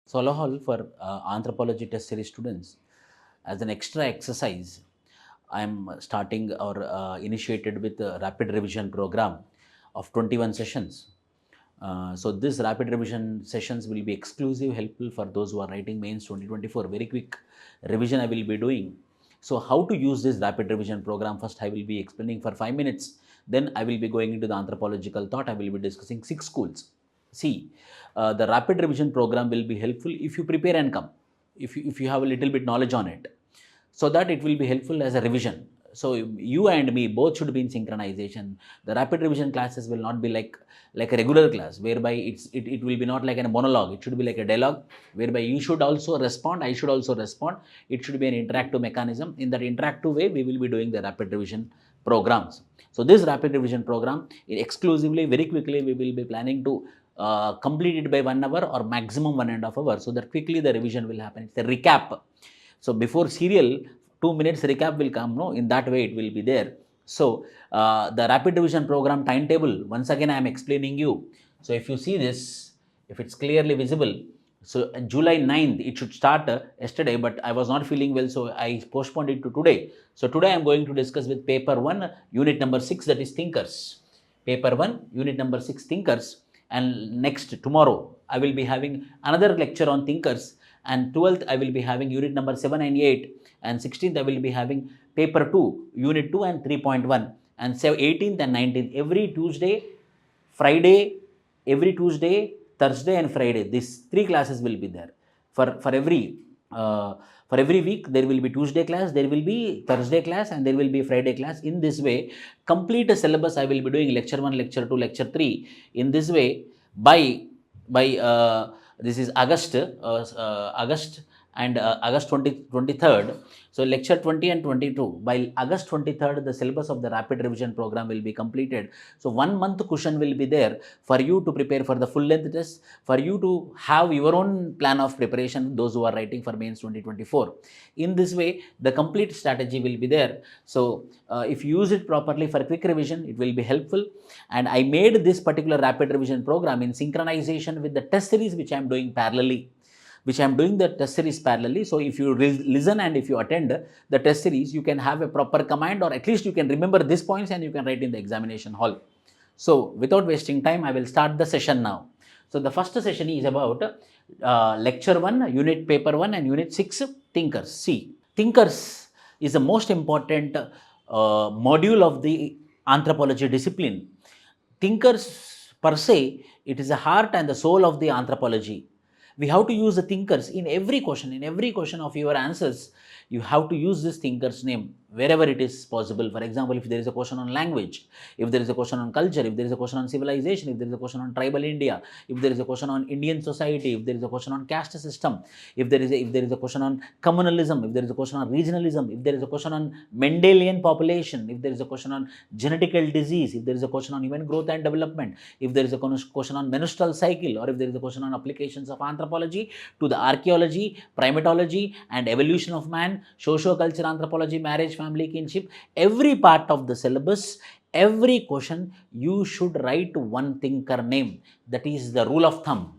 So all for anthropology test series students, as an extra exercise, I am starting or initiated with a rapid revision program of 21 sessions. So this rapid revision sessions will be exclusive, helpful for those who are writing mains 2024. Very quick revision I will be doing. So how to use this rapid revision program? First I will be explaining for 5 minutes. Then I will be going into the anthropological thought. I will be discussing 6 schools. See, the rapid revision program will be helpful if you prepare and come, if you have a little bit knowledge on it, so that it will be helpful as a revision. So you and me both should be in synchronization. The rapid revision classes will not be like a regular class, whereby it will be not like a monologue. It should be like a dialogue, whereby you should also respond, I should also respond. It should be an interactive mechanism. In that interactive way, we will be doing the rapid revision programs. So this rapid revision program, exclusively, very quickly, we will be planning to complete it by 1 hour or maximum 1.5 hours, so that quickly the revision will happen. It's a recap. So before serial, 2 minutes recap will come, no? In that way it will be there. So the rapid revision program timetable, once again I am explaining you. So if you see this, if it's clearly visible, so July 9th it should start yesterday, but I was not feeling well, so I postponed it to today. So today I am going to discuss with paper 1, unit number 6, that is thinkers. Paper 1, unit number 6, thinkers. And next, tomorrow, I will be having another lecture on thinkers, and 12th, I will be having unit number 7 and 8, and 16th, I will be having paper 2, unit 2 and 3.1, and 18th and 19th, every Tuesday, Friday, Thursday and Friday, these 3 classes will be there. For every week, there will be Tuesday class, there will be Thursday class, and there will be Friday class. In this way, complete a syllabus I will be doing, lecture 1, lecture 2, lecture 3. In this way, by this is August and August 23rd. So lecture 20 and 22. By August 23rd, the syllabus of the rapid revision program will be completed. So 1 month cushion will be there for you to prepare for the full length test, for you to have your own plan of preparation, those who are writing for mains 2024. In this way, the complete strategy will be there. So if you use it properly for quick revision, it will be helpful. And I made this particular rapid revision program in synchronization with the test series which I am doing parallelly. So if you listen and if you attend the test series, you can have a proper command, or at least you can remember these points and you can write in the examination hall. So without wasting time, I will start the session now. So the first session is about lecture 1, unit paper 1 and unit 6, thinkers. See, thinkers is the most important module of the anthropology discipline. Thinkers per se, it is the heart and the soul of the anthropology. We have to use the thinkers in every question of your answers. You have to use this thinker's name wherever it is possible. For example, if there is a question on language, if there is a question on culture, if there is a question on civilization, if there is a question on tribal India, if there is a question on Indian society, if there is a question on caste system, if there is a question on communalism, if there is a question on regionalism, if there is a question on Mendelian population, if there is a question on genetical disease, if there is a question on human growth and development, if there is a question on menstrual cycle, or if there is a question on applications of anthropology to the archaeology, primatology and evolution of man, socio-culture anthropology, marriage, family, kinship, every part of the syllabus, every question, you should write one thinker name. That is the rule of thumb.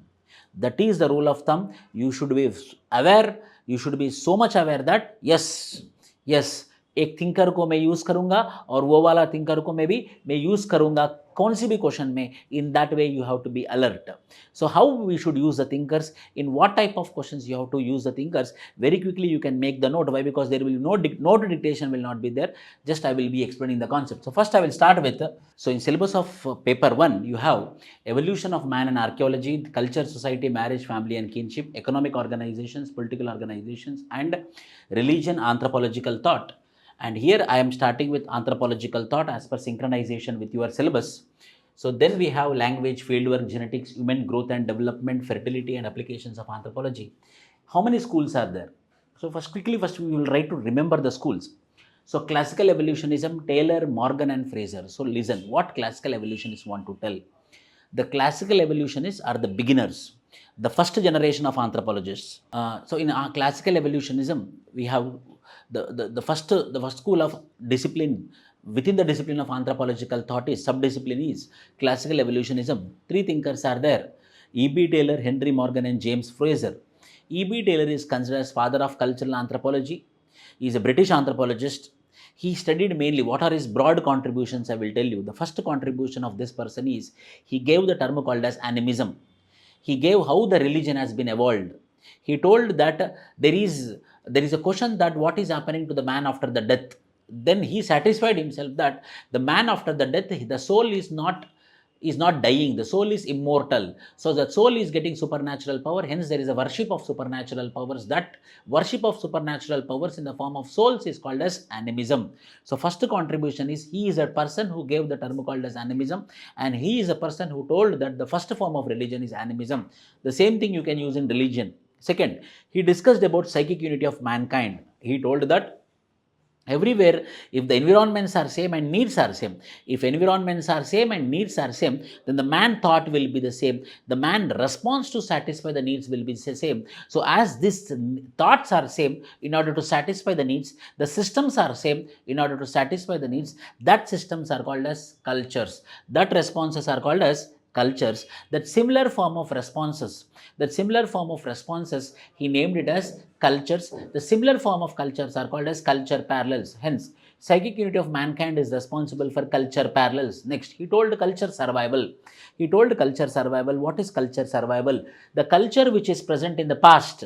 You should be aware, you should be so much aware that yes, एक thinker को मैं use करूंगा और वो वाला thinker को मैं use करूंगा कौन सी भी क्वेश्चन में. In that way you have to be alert. So how we should use the thinkers, in what type of questions you have to use the thinkers. Very quickly you can make the note. Why? Because there will note dictation will not be there. Just I will be explaining the concept. So first I will start with, so in syllabus of paper 1 you have evolution of man and archaeology, culture, society, marriage, family and kinship, economic organizations, political organizations and religion, anthropological thought. And here I am starting with anthropological thought as per synchronization with your syllabus. So then we have language, fieldwork, genetics, human growth and development, fertility and applications of anthropology. How many schools are there? So first we will try to remember the schools. So classical evolutionism, Taylor, Morgan and Fraser. So listen, what classical evolutionists want to tell. The classical evolutionists are the beginners, the first generation of anthropologists. So in our classical evolutionism, we have the first school of discipline within the discipline of anthropological thought is subdiscipline is classical evolutionism. 3 thinkers are there: E.B. Taylor, Henry Morgan and James Fraser. E.B. Taylor is considered as father of cultural anthropology. He is a British anthropologist. He studied mainly, what are his broad contributions, I will tell you. The first contribution of this person is, he gave the term called as animism. He gave how the religion has been evolved. He told that there is a question that what is happening to the man after the death. Then he satisfied himself that the man after the death, the soul is not dying, the soul is immortal. So the soul is getting supernatural power, hence there is a worship of supernatural powers. That worship of supernatural powers in the form of souls is called as animism. So first contribution is, he is a person who gave the term called as animism, and he is a person who told that the first form of religion is animism. The same thing you can use in religion. Second, he discussed about psychic unity of mankind. He told that everywhere, if the environments are same and needs are same, if environments are same and needs are same, then the man thought will be the same, the man response to satisfy the needs will be the same. So as these thoughts are same in order to satisfy the needs, the systems are same in order to satisfy the needs, that systems are called as cultures, that responses are called as cultures. That similar form of responses, he named it as cultures. The similar form of cultures are called as culture parallels. Hence, psychic unity of mankind is responsible for culture parallels. Next, he told culture survival. What is culture survival? The culture which is present in the past,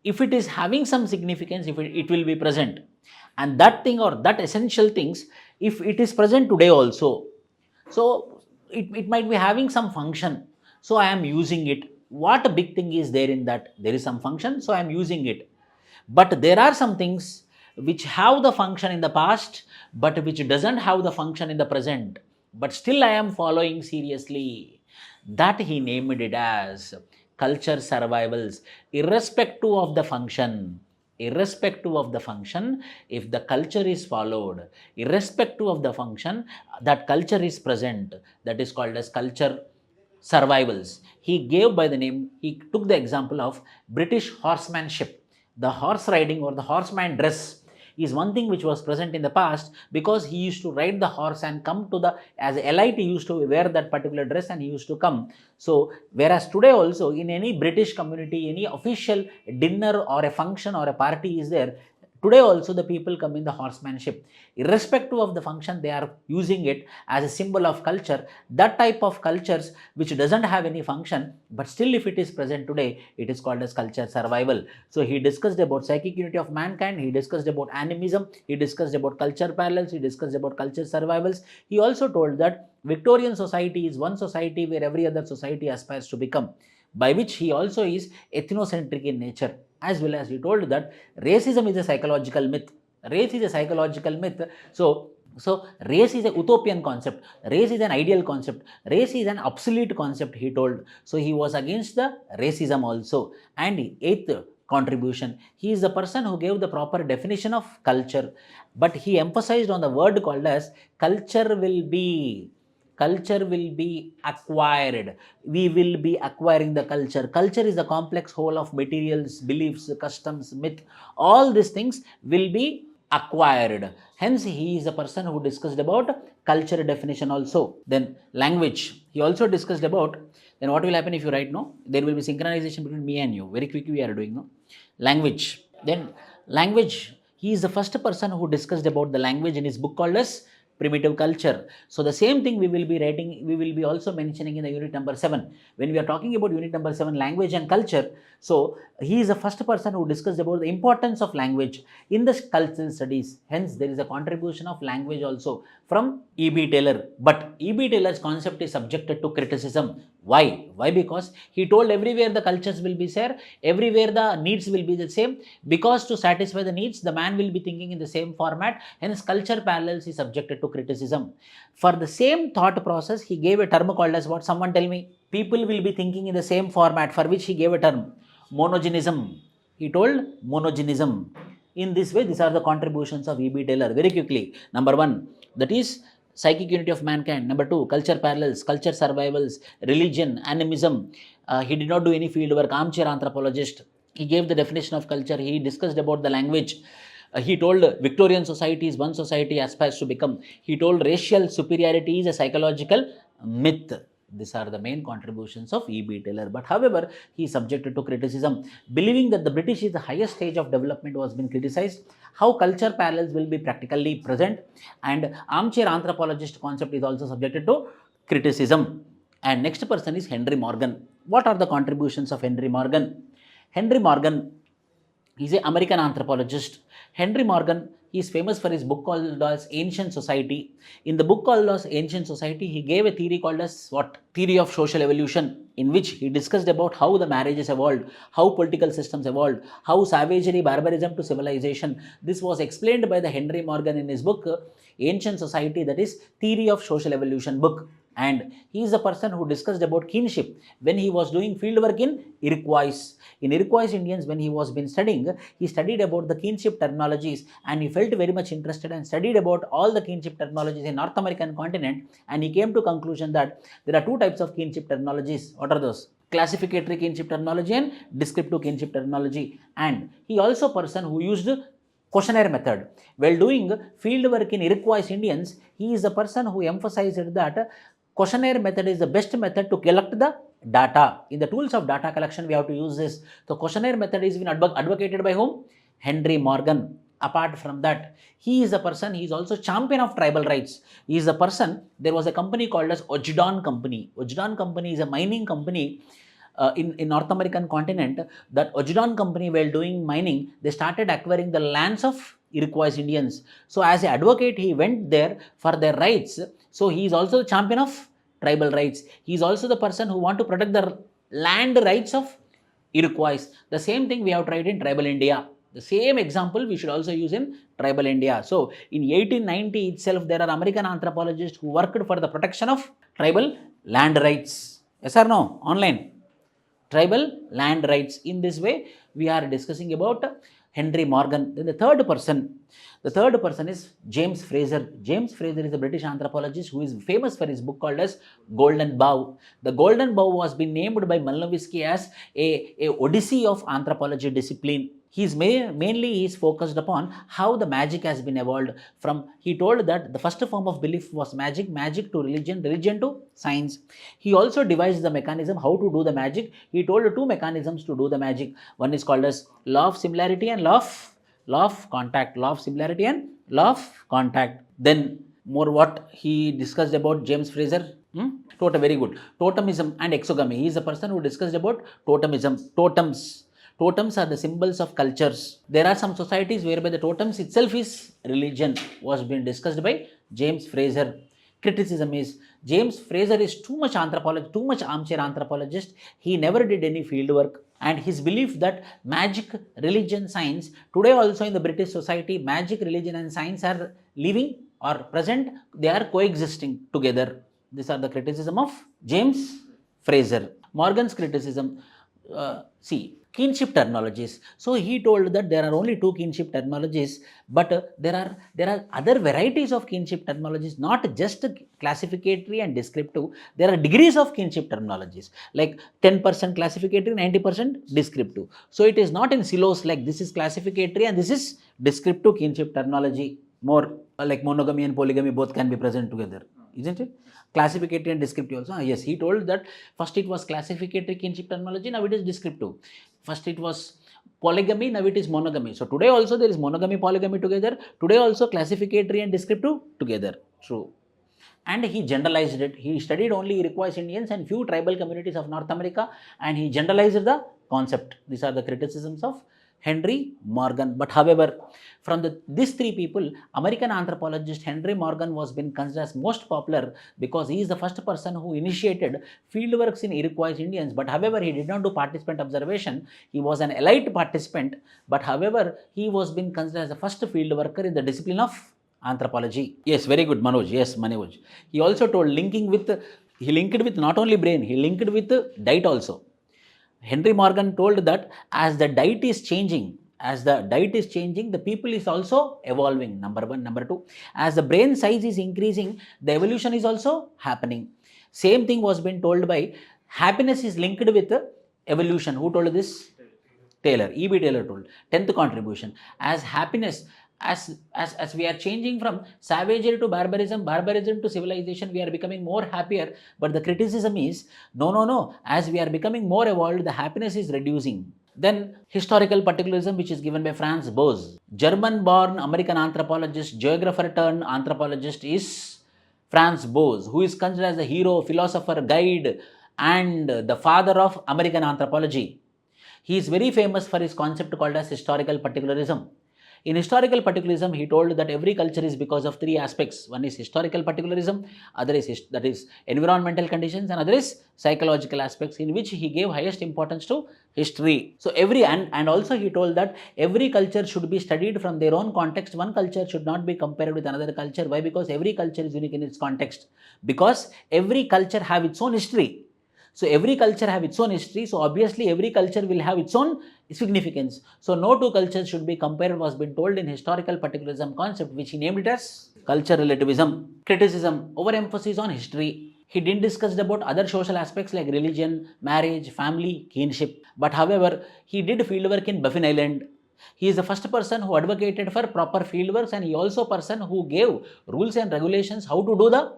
if it is having some significance, if it will be present, and that thing or that essential things, if it is present today also, so it might be having some function, so I am using it. What a big thing is there in that? There is some function, so I am using it. But there are some things which have the function in the past, but which doesn't have the function in the present, but still I am following seriously. That he named it as culture survivals, irrespective of the function. If the culture is followed, irrespective of the function, that culture is present, that is called as culture survivals. He took the example of British horsemanship. The horse riding or the horseman dress is one thing which was present in the past, because he used to ride the horse and come to as elite, he used to wear that particular dress and he used to come. So whereas today also in any British community, any official dinner or a function or a party is there, today also the people come in the horsemanship. Irrespective of the function, they are using it as a symbol of culture. That type of cultures which doesn't have any function, but still if it is present today, it is called as culture survival. So he discussed about psychic unity of mankind, he discussed about animism, he discussed about culture parallels, he discussed about culture survivals. He also told that Victorian society is one society where every other society aspires to become, by which he also is ethnocentric in nature. As well as he told that racism is a psychological myth. So race is a utopian concept. Race is an ideal concept. Race is an obsolete concept, he told. So he was against the racism also. And eighth contribution, he is the person who gave the proper definition of culture. But he emphasized on the word called as culture will be acquired. We will be acquiring the culture. Culture is a complex whole of materials, beliefs, customs, myth. All these things will be acquired. Hence, he is a person who discussed about culture definition also. Then language. He also discussed about, then what will happen if you write no? There will be synchronization between me and you. Very quickly we are doing no? Language. Then language. He is the first person who discussed about the language in his book called as Primitive Culture. So the same thing we will be writing, we will be also mentioning in the unit number 7. When we are talking about unit number 7, language and culture, so he is the first person who discussed about the importance of language in the cultural studies. Hence, there is a contribution of language also from E.B. Taylor. But E.B. Taylor's concept is subjected to criticism. Why? Because he told everywhere the cultures will be there, everywhere the needs will be the same, because to satisfy the needs, the man will be thinking in the same format. Hence, culture parallels is subjected to criticism. For the same thought process, he gave a term called as what? Someone tell me. People will be thinking in the same format, for which he gave a term. Monogenism. He told monogenism. In this way, these are the contributions of E.B. Taylor. Very quickly. Number 1, that is psychic unity of mankind. Number 2, culture parallels, culture survivals, religion, animism. He did not do any field work, armchair anthropologist. He gave the definition of culture. He discussed about the language. He told Victorian society is one society aspires to become. He told racial superiority is a psychological myth. These are the main contributions of E.B. Taylor. But however, he is subjected to criticism, believing that the British is the highest stage of development was been criticized, how culture parallels will be practically present, and armchair anthropologist concept is also subjected to criticism. And next person is Henry Morgan. What are the contributions of Henry Morgan? Henry Morgan is an American anthropologist. Henry Morgan, he is famous for his book called as Ancient Society. In the book called as Ancient Society, he gave a theory called as what? Theory of social evolution, in which he discussed about how the marriages evolved, how political systems evolved, how savagery, barbarism to civilization. This was explained by the Henry Morgan in his book Ancient Society, that is Theory of Social Evolution book. And he is the person who discussed about kinship when he was doing field work in Iroquois. In Iroquois Indians, when he was been studying, he studied about the kinship terminologies, and he felt very much interested and studied about all the kinship terminologies in North American continent, and he came to conclusion that there are two types of kinship terminologies. What are those? Classificatory kinship terminology and descriptive kinship terminology. And he also person who used questionnaire method. While doing field work in Iroquois Indians, he is the person who emphasized that questionnaire method is the best method to collect the data. In the tools of data collection, we have to use this. The questionnaire method is been advocated by whom? Henry Morgan. Apart from that, he is a person, he is also champion of tribal rights. He is a person, there was a company called as Ojdon Company. Ojdon Company is a mining company in North American continent. That Ojdon Company, while doing mining, they started acquiring the lands of Iroquois Indians. So as an advocate, he went there for their rights. So he is also the champion of tribal rights. He is also the person who want to protect the land rights of Iroquois. The same thing we have tried in tribal India. The same example we should also use in tribal India. So in 1890 itself, there are American anthropologists who worked for the protection of tribal land rights. Yes or no? Online. Tribal land rights. In this way, we are discussing about Henry Morgan. Then the third person is James Fraser. James Fraser is a British anthropologist who is famous for his book called as Golden Bough. The Golden Bough was been named by Malnovisky as a Odyssey of anthropology discipline. He is focused upon how the magic has been evolved from, he told that the first form of belief was magic, magic to religion, religion to science. He also devised the mechanism how to do the magic. He told two mechanisms to do the magic. One is called as law of similarity and law of contact. Law of similarity and law of contact. Then more what he discussed about James Fraser. Very good. Totemism and exogamy. He is the person who discussed about totemism. Totems are the symbols of cultures. There are some societies whereby the totems itself is religion, was being discussed by James Fraser. Criticism is, James Fraser is too much armchair anthropologist. He never did any field work. And his belief that magic, religion, science, today also in the British society, magic, religion and science are living or present, they are coexisting together. These are the criticism of James Fraser. Morgan's criticism, kinship terminologies. So he told that there are only two kinship terminologies, but there are other varieties of kinship terminologies, not just classificatory and descriptive. There are degrees of kinship terminologies, like 10% classificatory, 90% descriptive. So it is not in silos like this is classificatory and this is descriptive kinship terminology. More like monogamy and polygamy both can be present together, isn't it? Classificatory and descriptive also. Yes, he told that first it was classificatory kinship terminology, now it is descriptive. First it was polygamy, now it is monogamy. So today also there is monogamy, polygamy together. Today also classificatory and descriptive together. True. And he generalized it. He studied only Iroquois Indians and few tribal communities of North America, and he generalized the concept. These are the criticisms of Henry Morgan. But however, from these three people, American anthropologist Henry Morgan was been considered as most popular because he is the first person who initiated fieldworks in Iroquois Indians. But however, he did not do participant observation. He was an elite participant. But however, he was been considered as the first field worker in the discipline of anthropology. Yes, very good, Manoj. Yes, Manoj. He also told he linked with not only brain, he linked with diet also. Henry Morgan told that as the diet is changing, the people is also evolving, number one. Number two, as the brain size is increasing, the evolution is also happening. Same thing was been told by happiness is linked with evolution. Who told this? Taylor. E.B. Taylor told. 10th contribution. As happiness, As we are changing from savagery to barbarism, barbarism to civilization, we are becoming more happier. But the criticism is, no. As we are becoming more evolved, the happiness is reducing. Then historical particularism, which is given by Franz Boas. German-born American anthropologist, geographer turned anthropologist is Franz Boas, who is considered as the hero, philosopher, guide, and the father of American anthropology. He is very famous for his concept called as historical particularism. In historical particularism, he told that every culture is because of three aspects. One is historical particularism, other is environmental conditions, and other is psychological aspects, in which he gave highest importance to history. So and also he told that every culture should be studied from their own context. One culture should not be compared with another culture. Why? Because every culture is unique in its context. Because every culture have its own history. So every culture have its own history, so obviously every culture will have its own significance. So no two cultures should be compared was been told in historical particularism concept, which he named it as culture relativism. Criticism, overemphasis on history. He didn't discuss about other social aspects like religion, marriage, family, kinship. But however, he did fieldwork in Baffin Island. He is the first person who advocated for proper fieldworks, and he also person who gave rules and regulations how to do the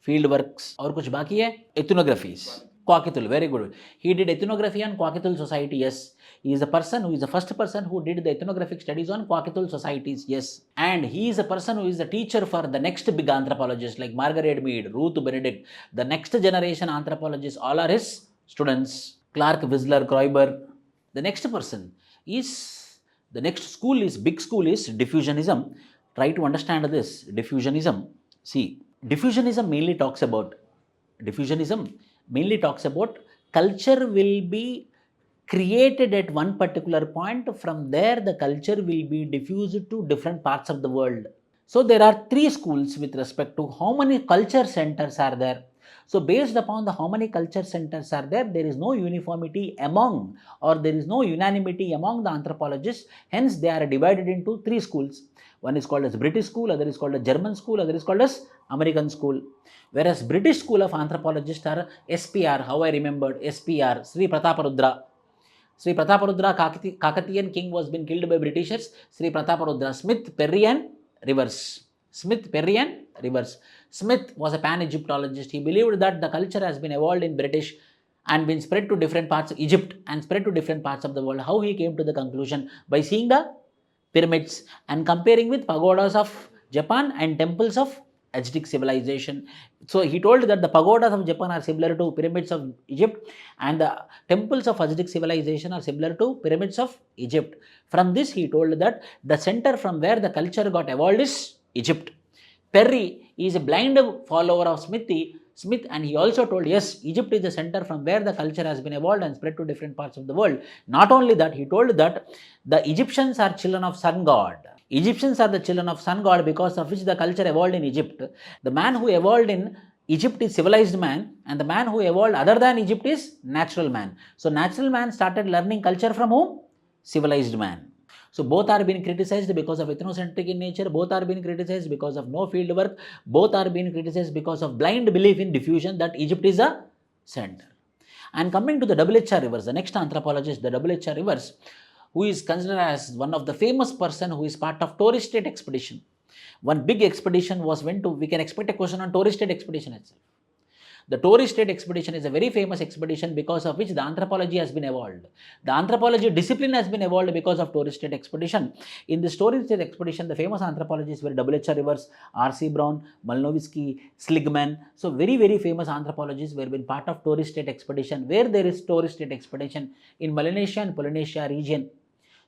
fieldworks. और कुछ बाकी है? Ethnographies. Kwakithul, very good. He did ethnography on Kwakithul society, yes. He is the person who is the first person who did the ethnographic studies on Kwakithul societies, yes. And he is a person who is the teacher for the next big anthropologists like Margaret Mead, Ruth Benedict. The next generation anthropologists, all are his students. Clark Whistler, Kroiber. The next person is, the next school is, big school is diffusionism. Try to understand this, diffusionism. See, diffusionism mainly talks about culture will be created at one particular point. From there, the culture will be diffused to different parts of the world. So there are three schools with respect to how many culture centers are there. So based upon the how many culture centers are there, there is no uniformity among, or there is no unanimity among the anthropologists. Hence, they are divided into three schools. One is called as British school, other is called as German school, other is called as American school. Whereas British school of anthropologists are SPR, how I remembered, SPR, Sri Prataparudra. Sri Prataparudra, Kakatiyan king, was been killed by Britishers. Sri Prataparudra, Smith, Perry and Rivers. Smith was a pan-Egyptologist. He believed that the culture has been evolved in British and been spread to different parts of Egypt and spread to different parts of the world. How he came to the conclusion? By seeing the pyramids and comparing with pagodas of Japan and temples of Aztec civilization. So he told that the pagodas of Japan are similar to pyramids of Egypt, and the temples of Aztec civilization are similar to pyramids of Egypt. From this, he told that the center from where the culture got evolved is Egypt. Perry is a blind follower of Smith, and he also told, yes, Egypt is the center from where the culture has been evolved and spread to different parts of the world. Not only that, he told that the Egyptians are children of sun god. Egyptians are the children of sun god, because of which the culture evolved in Egypt. The man who evolved in Egypt is civilized man, and the man who evolved other than Egypt is natural man. So natural man started learning culture from whom? Civilized man. So both are being criticized because of ethnocentric in nature, both are being criticized because of no field work, both are being criticized because of blind belief in diffusion that Egypt is a center. And coming to the WHR Rivers, the next anthropologist, the WHR Rivers, who is considered as one of the famous person who is part of Torres Strait expedition. One big expedition was went to, we can expect a question on Torres Strait expedition itself. The Torres Strait expedition is a very famous expedition because of which the anthropology has been evolved. The anthropology discipline has been evolved because of Torres Strait expedition. In this Torres Strait expedition, the famous anthropologists were WHR Rivers, R.C. Brown, Malnovisky, Sligman. So very, very famous anthropologists were been part of Torres Strait expedition. Where there is Torres Strait expedition? In Melanesia and Polynesia region.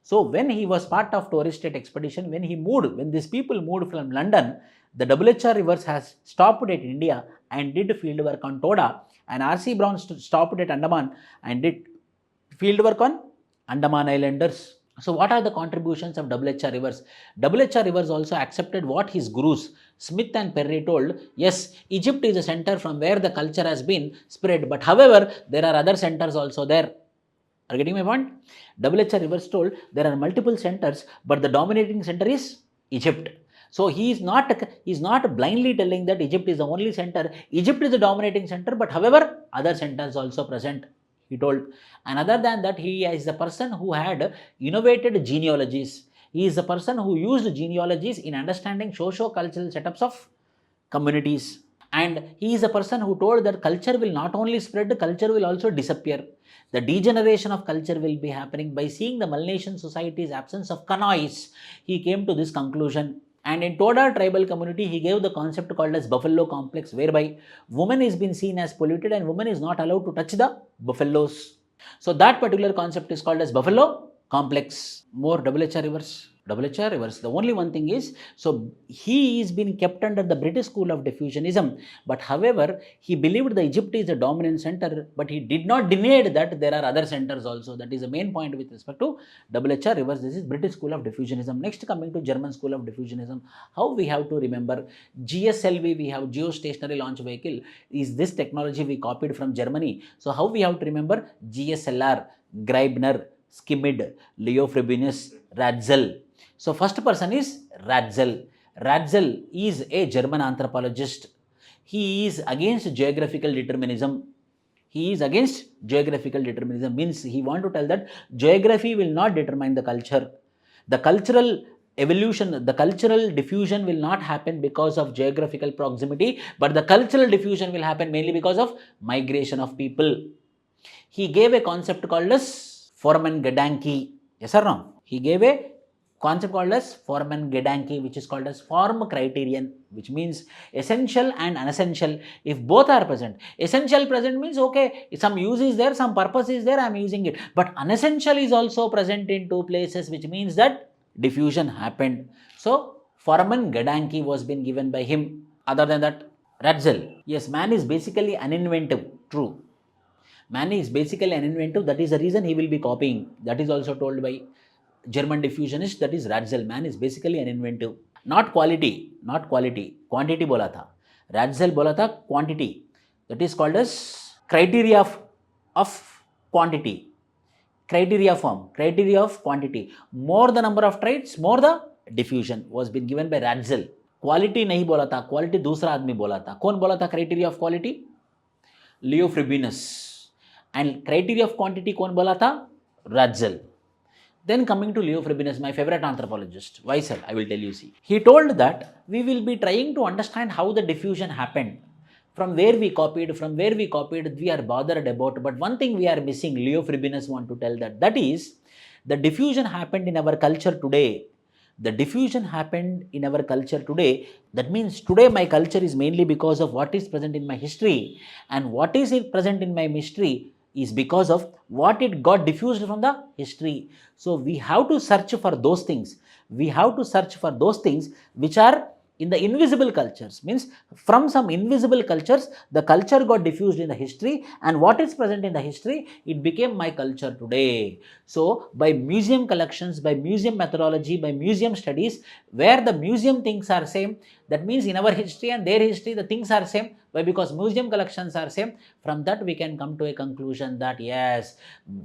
So when he was part of Torres Strait expedition, when these people moved from London, the WHR Rivers has stopped at India and did field work on Toda, and R.C. Brown stopped at Andaman and did field work on Andaman Islanders. So what are the contributions of WHR Rivers? WHR Rivers also accepted what his gurus Smith and Perry told. Yes, Egypt is a center from where the culture has been spread, but however, there are other centers also there. Are you getting my point? WHR Rivers told there are multiple centers, but the dominating center is Egypt. So he is not blindly telling that Egypt is the only center. Egypt is the dominating center, but however, other centers also present, he told. And other than that, he is the person who had innovated genealogies. He is the person who used genealogies in understanding socio-cultural setups of communities. And he is a person who told that culture will not only spread, culture will also disappear. The degeneration of culture will be happening by seeing the Melanesian society's absence of Kanois. He came to this conclusion. And in Toda tribal community, he gave the concept called as buffalo complex, whereby woman is been seen as polluted and woman is not allowed to touch the buffaloes. So that particular concept is called as buffalo complex. More WHR reverse. WHR reverse. The only one thing is, so he is being kept under the British school of diffusionism, but however, he believed the Egypt is a dominant center, but he did not deny that there are other centers also. That is the main point with respect to WHR reverse. This is British school of diffusionism. Next, coming to German school of diffusionism, how we have to remember GSLV, we have geostationary launch vehicle, is this technology we copied from Germany. So how we have to remember GSLR, Graebner, Schmid, Leo Frobenius, Ratzel. So first person is Ratzel. Ratzel is a German anthropologist. He is against geographical determinism. He is against geographical determinism, means he want to tell that geography will not determine the culture. The cultural evolution, the cultural diffusion will not happen because of geographical proximity, but the cultural diffusion will happen mainly because of migration of people. He gave a concept called as Forman-Gedanke. Yes or no? He gave a concept called as Forman-Gedanke, which is called as form criterion, which means essential and unessential. If both are present, essential present means okay, some use is there, some purpose is there, I am using it. But unessential is also present in two places, which means that diffusion happened. So Forman-Gedanke was been given by him. Other than that, Ratzel. Yes, man is basically uninventive. True. Man is basically uninventive. That is the reason he will be copying. That is also told by German diffusionist, that is Ratzel. Man is basically uninventive. Not quality, not quantity bola tha. Ratzel bola tha quantity. That is called as criteria of quantity. Criteria form, criteria of quantity. More the number of traits, more the diffusion was been given by Ratzel. Quality nahi bola tha, quality दूसरा आदमी बोला था. कौन बोला था criteria of quality? Leo Frobenius. And criteria of quantity कौन बोला था? Ratzel. Then coming to Leo Frobenius, my favorite anthropologist. Why, sir? I will tell you, see. He told that we will be trying to understand how the diffusion happened. From where we copied, we are bothered about. But one thing we are missing, Leo Frobenius want to tell that is, the diffusion happened in our culture today. The diffusion happened in our culture today. That means today my culture is mainly because of what is present in my history. And what is present in my history is because of what it got diffused from the history. So we have to search for those things. We have to search for those things which are in the invisible cultures. Means from some invisible cultures, the culture got diffused in the history, and what is present in the history, it became my culture today. So by museum collections, by museum methodology, by museum studies, where the museum things are same, that means in our history and their history, the things are same. Why? Because museum collections are same. From that we can come to a conclusion that yes,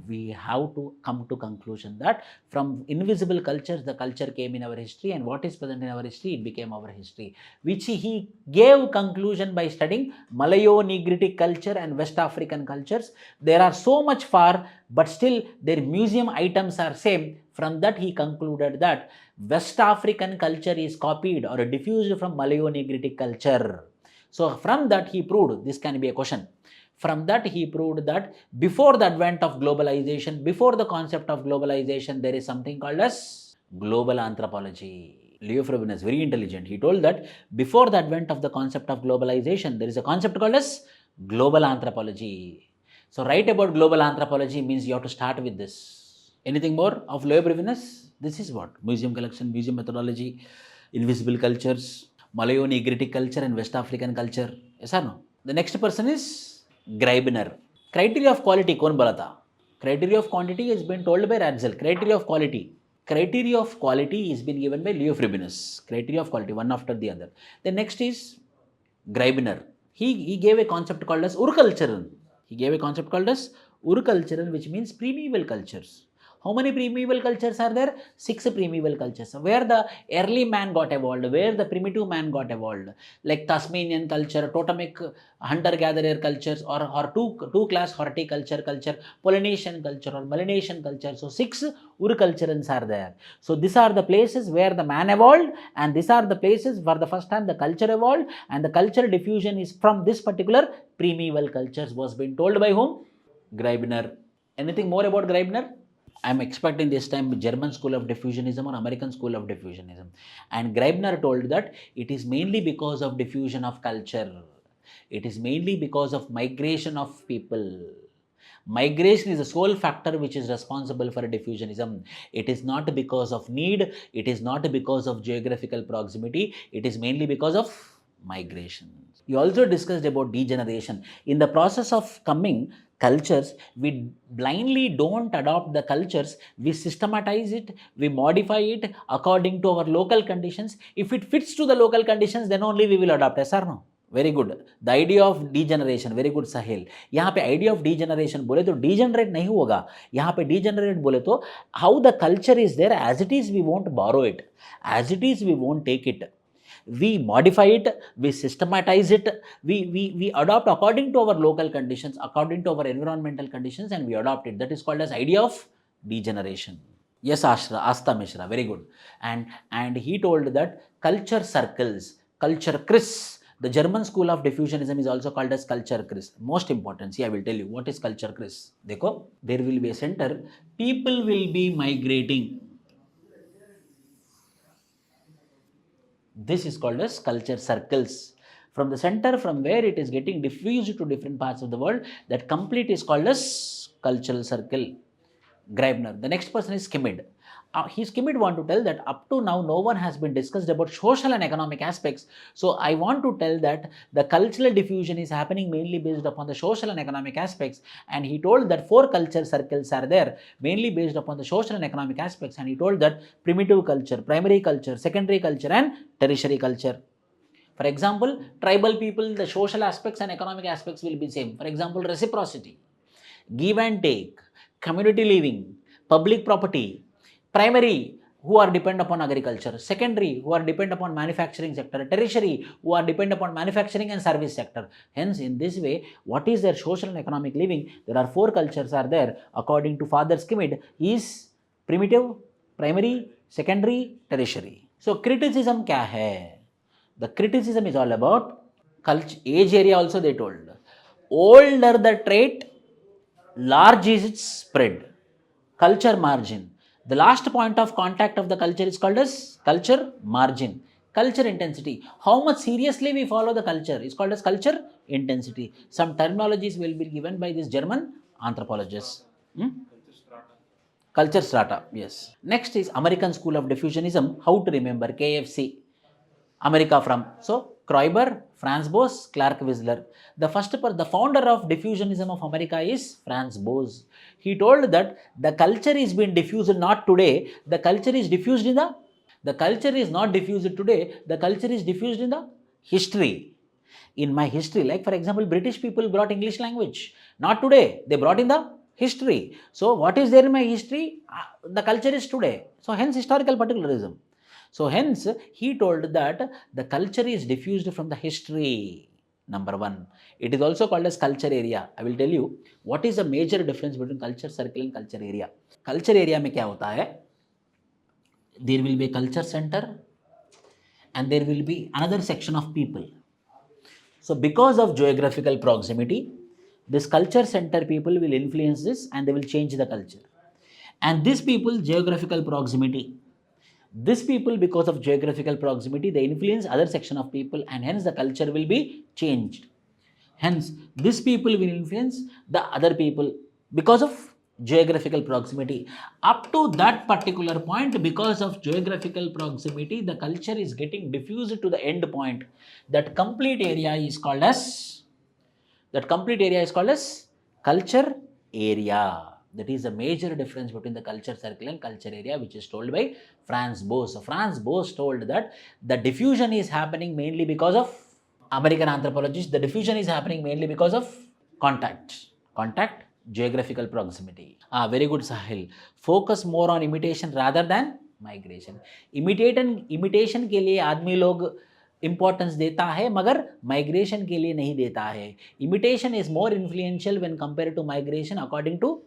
we have to come to conclusion that from invisible cultures, the culture came in our history, and what is present in our history, it became our history. Which he gave conclusion by studying Malayo-Negritic culture and West African cultures. There are so much far, but still their museum items are same. From that he concluded that West African culture is copied or diffused from Malayo-Negritic culture. So from that he proved, this can be a question. From that he proved that before the advent of globalization, before the concept of globalization, there is something called as global anthropology. Leo Frobenius, very intelligent. He told that before the advent of the concept of globalization, there is a concept called as global anthropology. So write about global anthropology means you have to start with this. Anything more of Leo Frobenius? This is what? Museum collection, museum methodology, invisible cultures, Malayo-Negritic culture and West African culture. Yes or no? The next person is Graebner. Criteria of quality, कौन बोला था? Criteria of quantity has been told by Ratzel. Criteria of quality. Criteria of quality is been given by Leo Frobenius. Criteria of quality, one after the other. The next is Graebner. He gave a concept called as Urkulturen. He gave a concept called as Urkulturen, which means primeval cultures. How many primeval cultures are there? 6 primeval cultures. Where the early man got evolved, where the primitive man got evolved, like Tasmanian culture, totemic hunter-gatherer cultures, or two-class horticulture culture, Polynesian culture or Melanesian culture. So 6 Ur cultures are there. So these are the places where the man evolved, and these are the places for the first time the culture evolved, and the cultural diffusion is from this particular primeval cultures was being told by whom? Graebner. Anything more about Graebner? I am expecting this time German school of diffusionism or American school of diffusionism. And Graebner told that it is mainly because of diffusion of culture. It is mainly because of migration of people. Migration is the sole factor which is responsible for diffusionism. It is not because of need, it is not because of geographical proximity, it is mainly because of migration. You also discussed about degeneration. In the process of coming cultures, we blindly don't adopt the cultures, we systematize it, we modify it according to our local conditions. If it fits to the local conditions, then only we will adopt. Yes or no? Very good. The idea of degeneration, very good Sahil. यहाँ पे idea of degeneration बोले तो degenerate नहीं होगा. यहाँ पे degenerate बोले तो how the culture is there as it is we won't borrow it, as it is we won't take it, we modify it, we systematize it, we adopt according to our local conditions, according to our environmental conditions, and we adopt it. That is called as idea of degeneration. Yes, Asta Mishra, very good. And he told that culture circles, culture Chris. The German school of diffusionism is also called as culture Chris. Most important, see, I will tell you what is culture Chris. Dekho, there will be a center, people will be migrating. This is called as culture circles. From the center, from where it is getting diffused to different parts of the world, that complete is called as cultural circle. Graebner. The next person is Schmid. Schmid want to tell that up to now no one has been discussed about social and economic aspects. So I want to tell that the cultural diffusion is happening mainly based upon the social and economic aspects, and he told that 4 culture circles are there mainly based upon the social and economic aspects, and he told that primitive culture, primary culture, secondary culture, and tertiary culture. For example, tribal people, the social aspects and economic aspects will be same. For example, reciprocity, give and take, community living, public property. Primary, who are depend upon agriculture. Secondary, who are depend upon manufacturing sector. Tertiary, who are depend upon manufacturing and service sector. Hence, in this way, what is their social and economic living? There are 4 cultures are there. According to Father Schmid, is primitive, primary, secondary, tertiary. So, criticism kya hai? The criticism is all about culture, age area also they told. Older the trait, large is its spread. Culture margin. The last point of contact of the culture is called as culture margin. Culture intensity. How much seriously we follow the culture is called as culture intensity. Some terminologies will be given by this German anthropologist. Culture strata, yes. Next is American School of Diffusionism. How to remember? KFC. America from. So, Kroiber, Franz Boas, Clark Whistler. The founder of diffusionism of America is Franz Boas. He told that the culture is being diffused not today, the culture is diffused in the culture is not diffused today, the culture is diffused in the history. In my history, like for example, British people brought English language. Not today, they brought in the history. So, what is there in my history? The culture is today. So, hence historical particularism. So, hence, he told that the culture is diffused from the history, number 1. It is also called as culture area. I will tell you what is the major difference between culture circle and culture area. Culture area में क्या होता है? There will be a culture center and there will be another section of people. So, because of geographical proximity, this culture center people will influence this and they will change the culture. And these people, geographical proximity, this people, because of geographical proximity, they influence other section of people, and hence the culture will be changed. Hence, this people will influence the other people because of geographical proximity. Up to that particular point, because of geographical proximity, the culture is getting diffused to the end point. That complete area is called as culture area. That is the major difference between the culture circle and culture area, which is told by Franz Boas. So, Franz Boas told that the diffusion is happening mainly because of American anthropologists. The diffusion is happening mainly because of contact, geographical proximity. Very good, Sahil. Focus more on imitation rather than migration. Imitation के लिए आदमी लोग importance देता है मगर migration के लिए नहीं देता है. Imitation is more influential when compare to migration according to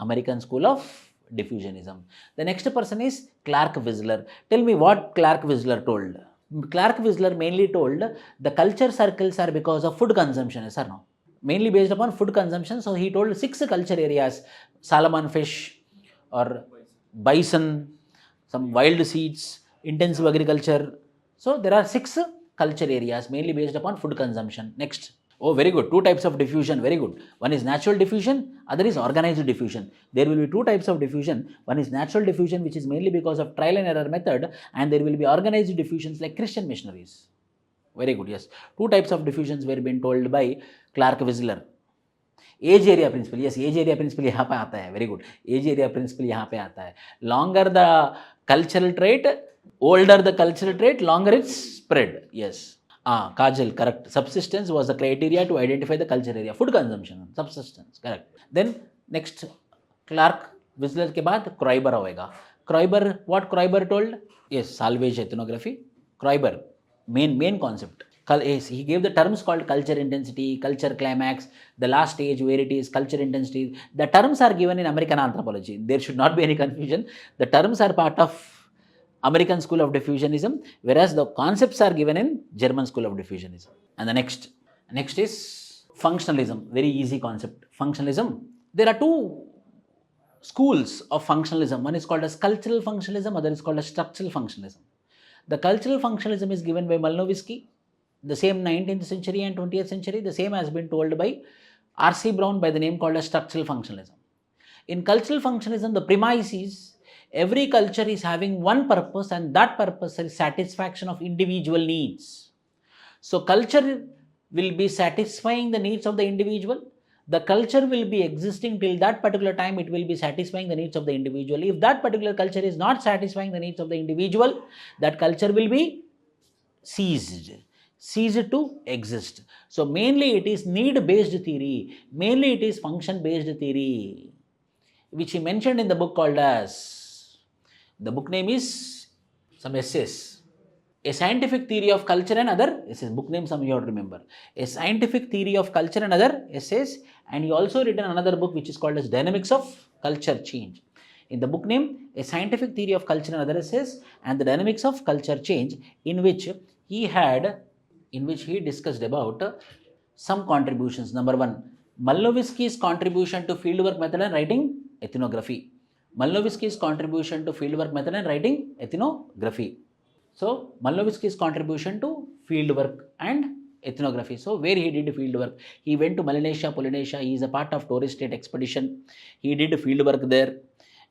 American school of diffusionism. The next person is Clark Whistler. Tell me what Clark Whistler told. Clark Whistler mainly told the culture circles are because of food consumption, yes or no? Mainly based upon food consumption. So he told 6 culture areas: salmon fish or bison, some wild seeds, intensive agriculture. So there are 6 culture areas mainly based upon food consumption. Next. Oh, very good. 2 types of diffusion. Very good. One is natural diffusion, other is organized diffusion. There will be 2 types of diffusion. One is natural diffusion, which is mainly because of trial and error method, and there will be organized diffusions like Christian missionaries. Very good. Yes. 2 types of diffusions were being told by Clark Whistler. Age area principle, yes, age area principle यहाँ पे आता है. Very good. Age area principle यहाँ पे आता है. Longer the cultural trait, older the cultural trait, longer its spread. Yes. Kajal, correct. Subsistence was the criteria to identify the culture area. Food consumption, subsistence, correct. Then next, Clark Whistler के बाद Kroiber होएगा. Kroiber, what Kroiber told? Yes, salvage ethnography. Kroiber, main concept. He gave the terms called culture intensity, culture climax, the last stage where it is culture intensity. The terms are given in American anthropology. There should not be any confusion. The terms are part of American school of diffusionism, whereas the concepts are given in German school of diffusionism. And the next is functionalism. Very easy concept. Functionalism. There are 2 schools of functionalism. One is called as cultural functionalism, other is called as structural functionalism. The cultural functionalism is given by Malnovisky, the same 19th century and 20th century. The same has been told by R.C. Brown by the name called as structural functionalism. In cultural functionalism, the premise is every culture is having one purpose, and that purpose is satisfaction of individual needs. So culture will be satisfying the needs of the individual. The culture will be existing till that particular time. It will be satisfying the needs of the individual. If that particular culture is not satisfying the needs of the individual, that culture will be ceased to exist. So mainly it is need-based theory. Mainly it is function-based theory, which he mentioned in the book called as, the book name is some essays. A scientific theory of culture and other essays. Book name some you have to remember. A scientific theory of culture and other essays. And he also written another book which is called as Dynamics of Culture Change. In the book name, A Scientific Theory of Culture and Other Essays and the Dynamics of Culture Change, in which he discussed about some contributions. Number 1, Malnovisky's contribution to fieldwork method and writing ethnography. Malnovisky's contribution to fieldwork method and writing ethnography. So, Malnovisky's contribution to fieldwork and ethnography. So, where he did fieldwork, he went to Melanesia, Polynesia. He is a part of Torres Strait expedition. He did fieldwork there,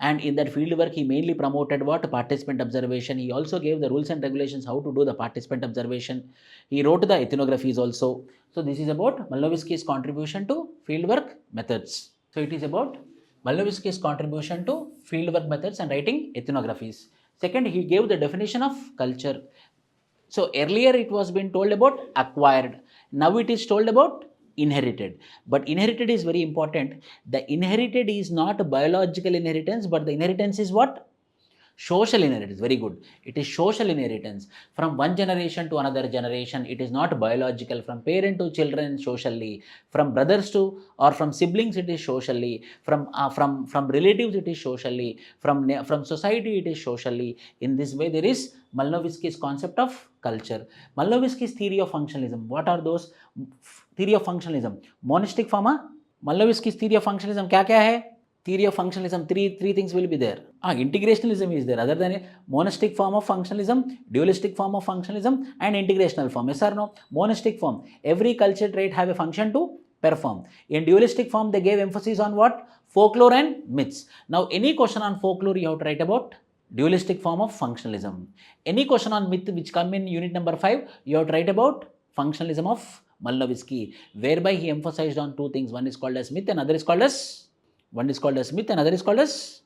and in that fieldwork, he mainly promoted what? Participant observation. He also gave the rules and regulations how to do the participant observation. He wrote the ethnographies also. So, this is about Malnovisky's contribution to fieldwork methods. So, it is about Malnovisky's contribution to fieldwork methods and writing ethnographies. Second, he gave the definition of culture. So earlier it was been told about acquired. Now it is told about inherited. But inherited is very important. The inherited is not biological inheritance, but the inheritance is what? Social inheritance. Very good. It is social inheritance. From one generation to another generation, it is not biological. From parent to children, socially. From brothers to, or from siblings, it is socially. From relatives, it is socially. From society, it is socially. In this way, there is Malnovisky's concept of culture. Malnovisky's theory of functionalism. What are those? Theory of functionalism. Monistic form. Malnovisky's theory of functionalism क्या क्या है? Theory of functionalism, three things will be there. Integrationalism is there. Other than a monistic form of functionalism, dualistic form of functionalism, and integrational form. Yes or no? Monistic form. Every culture trait have a function to perform. In dualistic form, they gave emphasis on what? Folklore and myths. Now, any question on folklore, you have to write about dualistic form of functionalism. Any question on myth which come in unit number 5, you have to write about functionalism of Malnovisky, whereby he emphasized on 2 things. One is called as myth and other is called as myth and other is called as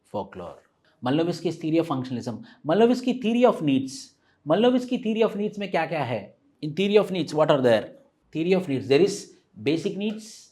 folklore. Malnovisky's theory of functionalism. Malnovisky theory of needs. Malnovisky theory of needs में क्या क्या है? In theory of needs, what are there? Theory of needs, there is basic needs,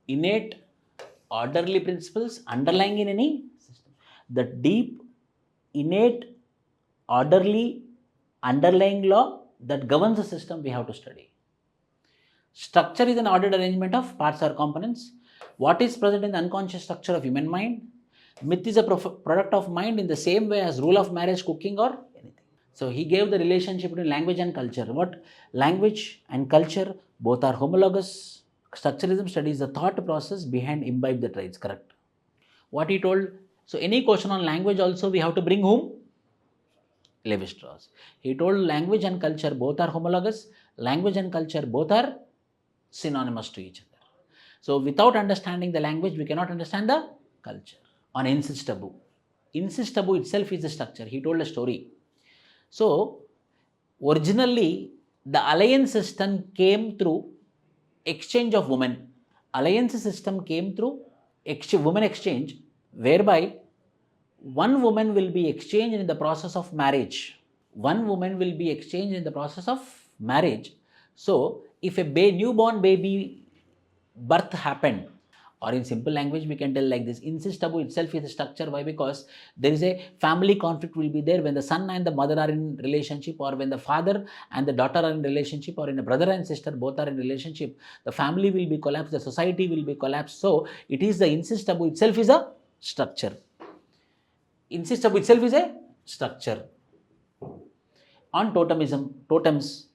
innate orderly principles underlying in any system. The deep, innate, orderly, underlying law that governs the system we have to study. Structure is an ordered arrangement of parts or components. What is present in the unconscious structure of human mind? Myth is a product of mind in the same way as rule of marriage, cooking, or anything. So he gave the relationship between language and culture. What? Language and culture both are homologous. Structuralism studies the thought process behind imbibe the traits. Correct. What he told. So any question on language also we have to bring whom? Levi-Strauss. He told language and culture both are homologous. Language and culture both are synonymous to each other. So without understanding the language, we cannot understand the culture. On incest taboo. Incest taboo itself is the structure. He told a story. So originally the alliance system came through exchange of women. Alliance system came through women exchange, whereby one woman will be exchanged in the process of marriage. One woman will be exchanged in the process of marriage. So if a newborn baby birth happened, or in simple language we can tell like this, incest taboo itself is a structure. Why? Because there is a family conflict will be there when the son and the mother are in relationship, or when the father and the daughter are in relationship, or in a brother and sister both are in relationship. The family will be collapsed, the society will be collapsed. So it is the incest taboo itself is a structure. Incest taboo itself is a structure. On totems,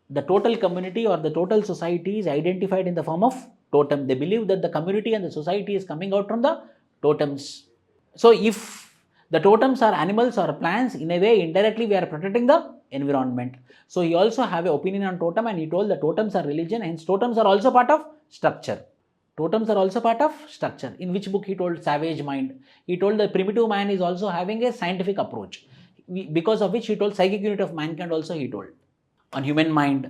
the total community or the total society is identified in the form of totem. They believe that the community and the society is coming out from the totems. So if the totems are animals or plants, in a way indirectly we are protecting the environment. So he also have an opinion on totem, and he told the totems are religion, hence totems are also part of structure. Totems are also part of structure. In which book he told? Savage Mind. He told the primitive man is also having a scientific approach, because of which he told psychic unit of mankind also he told. On human mind,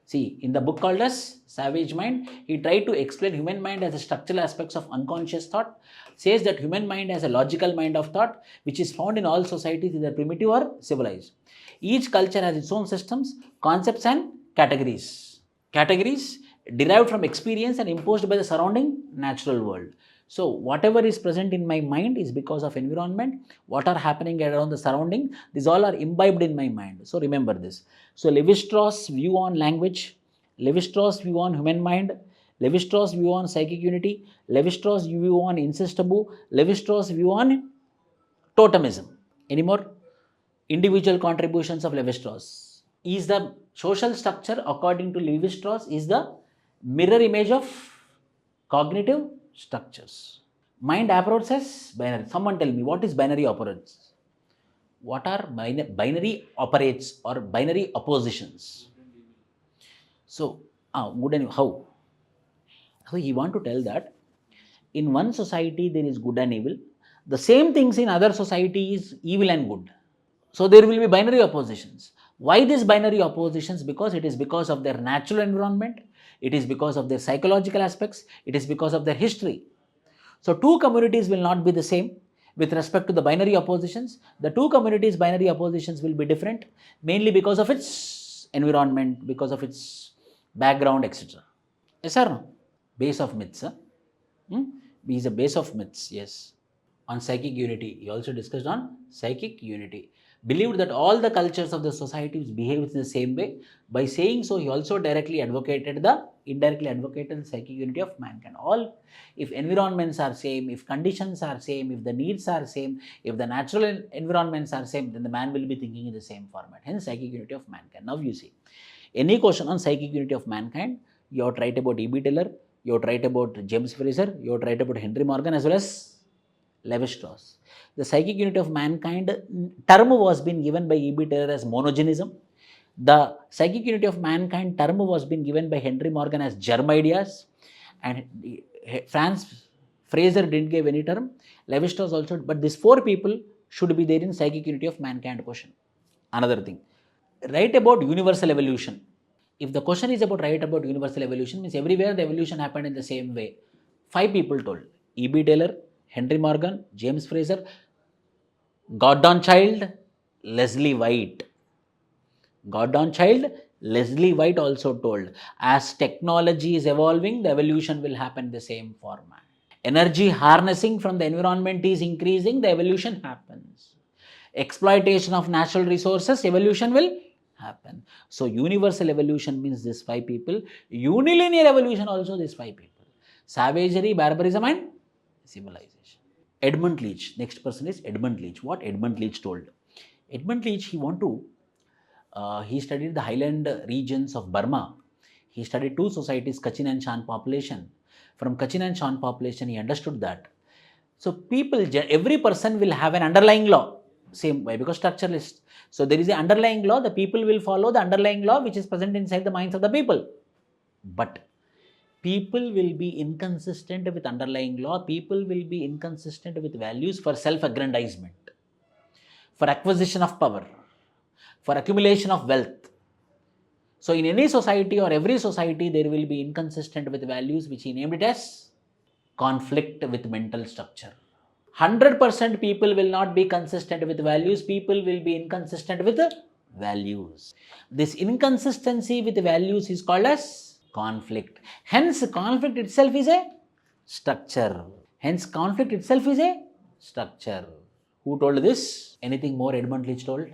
see, in the book called as Savage Mind, he tried to explain human mind as a structural aspects of unconscious thought, says that human mind has a logical mind of thought, which is found in all societies, either primitive or civilized. Each culture has its own systems, concepts and categories. Categories derived from experience and imposed by the surrounding natural world. So whatever is present in my mind is because of environment, what are happening around the surrounding, these all are imbibed in my mind. So remember this. So Levi-Strauss view on language, Levi-Strauss view on human mind, Levi-Strauss view on psychic unity, Levi-Strauss view on incest taboo, Levi-Strauss view on totemism. Any more? Individual contributions of Levi-Strauss. Is the social structure according to Levi-Strauss is the mirror image of cognitive structures. Mind operates as binary. Someone tell me, what is binary operates? What are binary operates or binary oppositions? So, good and how? So he want to tell that in one society there is good and evil. The same things in other society is evil and good. So there will be binary oppositions. Why these binary oppositions? Because it is because of their natural environment. It is because of their psychological aspects. It is because of their history. So two communities will not be the same with respect to the binary oppositions. The two communities' binary oppositions will be different, mainly because of its environment, because of its background, etc. Yes or no? Base of myths. B is a base of myths, yes. On psychic unity, he also discussed on psychic unity. Believed that all the cultures of the society behave in the same way. By saying so, he also indirectly advocated the psychic unity of mankind. If environments are same, if conditions are same, if the needs are same, if the natural environments are same, then the man will be thinking in the same format. Hence, psychic unity of mankind. Now you see, any question on psychic unity of mankind, you have to write about E.B. Taylor, you have to write about James Fraser, you have to write about Henry Morgan as well as Levi-Strauss. The psychic unity of mankind term was been given by E.B. Taylor as monogenism. The psychic unity of mankind term was been given by Henry Morgan as germ ideas, and Fraser didn't give any term. Levi-Strauss also, but these four people should be there in psychic unity of mankind question. Another thing, write about universal evolution. If the question is about write about universal evolution, means everywhere the evolution happened in the same way. 5 people told: E.B. Taylor, Henry Morgan, James Fraser, Gordon Child, Leslie White. Gordon Child, Leslie White also told, as technology is evolving, the evolution will happen in the same format. Energy harnessing from the environment is increasing, the evolution happens. Exploitation of natural resources, evolution will happen. So universal evolution means these 5 people. Unilinear evolution also these 5 people. Savagery, barbarism and civilization. Edmund Leach. Next person is Edmund Leach. What Edmund Leach told? Edmund Leach, he studied the highland regions of Burma. He studied 2 societies, Kachin and Shan population. From Kachin and Shan population, he understood that. So every person will have an underlying law. Same way, because structuralist. So there is an underlying law, the people will follow the underlying law which is present inside the minds of the people. But people will be inconsistent with underlying law, people will be inconsistent with values for self-aggrandizement, for acquisition of power, for accumulation of wealth. So in any society or every society, there will be inconsistent with values, which he named it as conflict with mental structure. 100% people will not be consistent with values, people will be inconsistent with values. This inconsistency with values is called as conflict. Hence, conflict itself is a structure. Who told this? Anything more Edmund Leach told?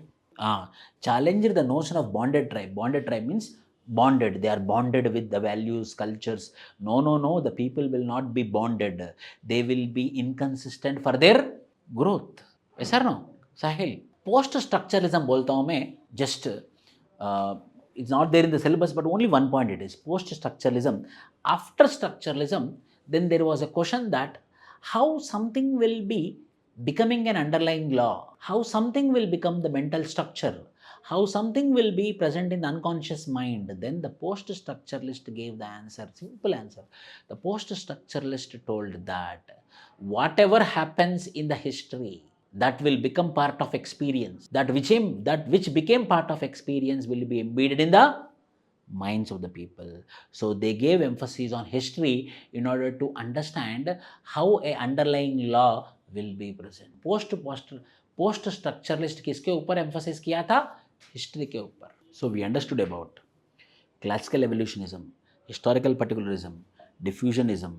Challenged the notion of bonded tribe. Bonded tribe means bonded. They are bonded with the values, cultures. No. The people will not be bonded. They will be inconsistent for their growth. Yes or no? Sahil. Post-structuralism bolta hu main, just it's not there in the syllabus, but only one point it is. Post-structuralism. After structuralism, then there was a question that how something will be becoming an underlying law, how something will become the mental structure, how something will be present in the unconscious mind. Then the post-structuralist gave the answer, simple answer. The post-structuralist told that whatever happens in the history, that will become part of experience, that which became part of experience will be embedded in the minds of the people. So they gave emphasis on history in order to understand how a underlying law will be present. Post structuralist किसके ऊपर emphasis किया था? History के ऊपर. So we understood about classical evolutionism, historical particularism, diffusionism,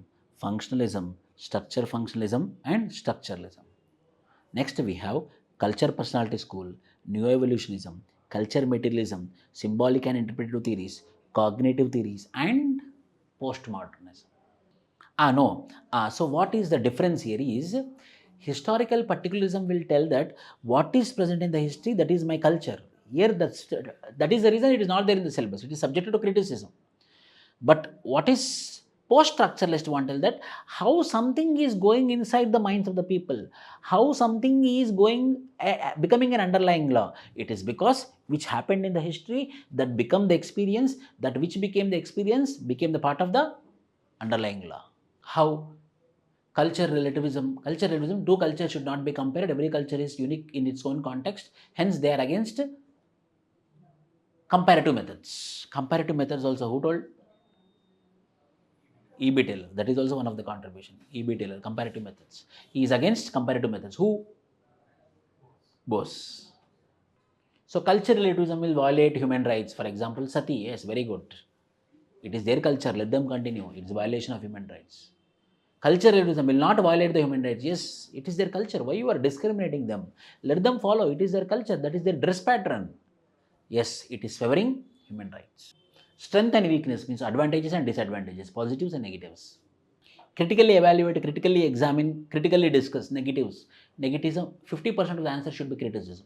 functionalism, structure functionalism and structuralism. Next we have culture personality school, new evolutionism, culture materialism, symbolic and interpretative theories, cognitive theories and postmodernism. So what is the difference here is historical particularism will tell that what is present in the history, that is my culture. Here that is the reason it is not there in the syllabus. It is subjected to criticism. But what is post-structuralist want to tell that how something is going inside the minds of the people, how something is going becoming an underlying law. It is because which happened in the history that become the experience, that which became the experience became the part of the underlying law. How? Culture relativism, two cultures should not be compared. Every culture is unique in its own context. Hence they are against comparative methods. Comparative methods also who told? E.B. Taylor. That is also one of the contribution. E.B. Taylor, comparative methods. He is against comparative methods. Who? Bose. So cultural relativism will violate human rights. For example, Sati. Yes, very good. It is their culture. Let them continue. It is violation of human rights. Cultural relativism will not violate the human rights. Yes, it is their culture. Why you are discriminating them? Let them follow. It is their culture. That is their dress pattern. Yes, it is favoring human rights. Strength and weakness means advantages and disadvantages, positives and negatives. Critically evaluate, critically examine, critically discuss negatives. Negativism, 50% of the answer should be criticism.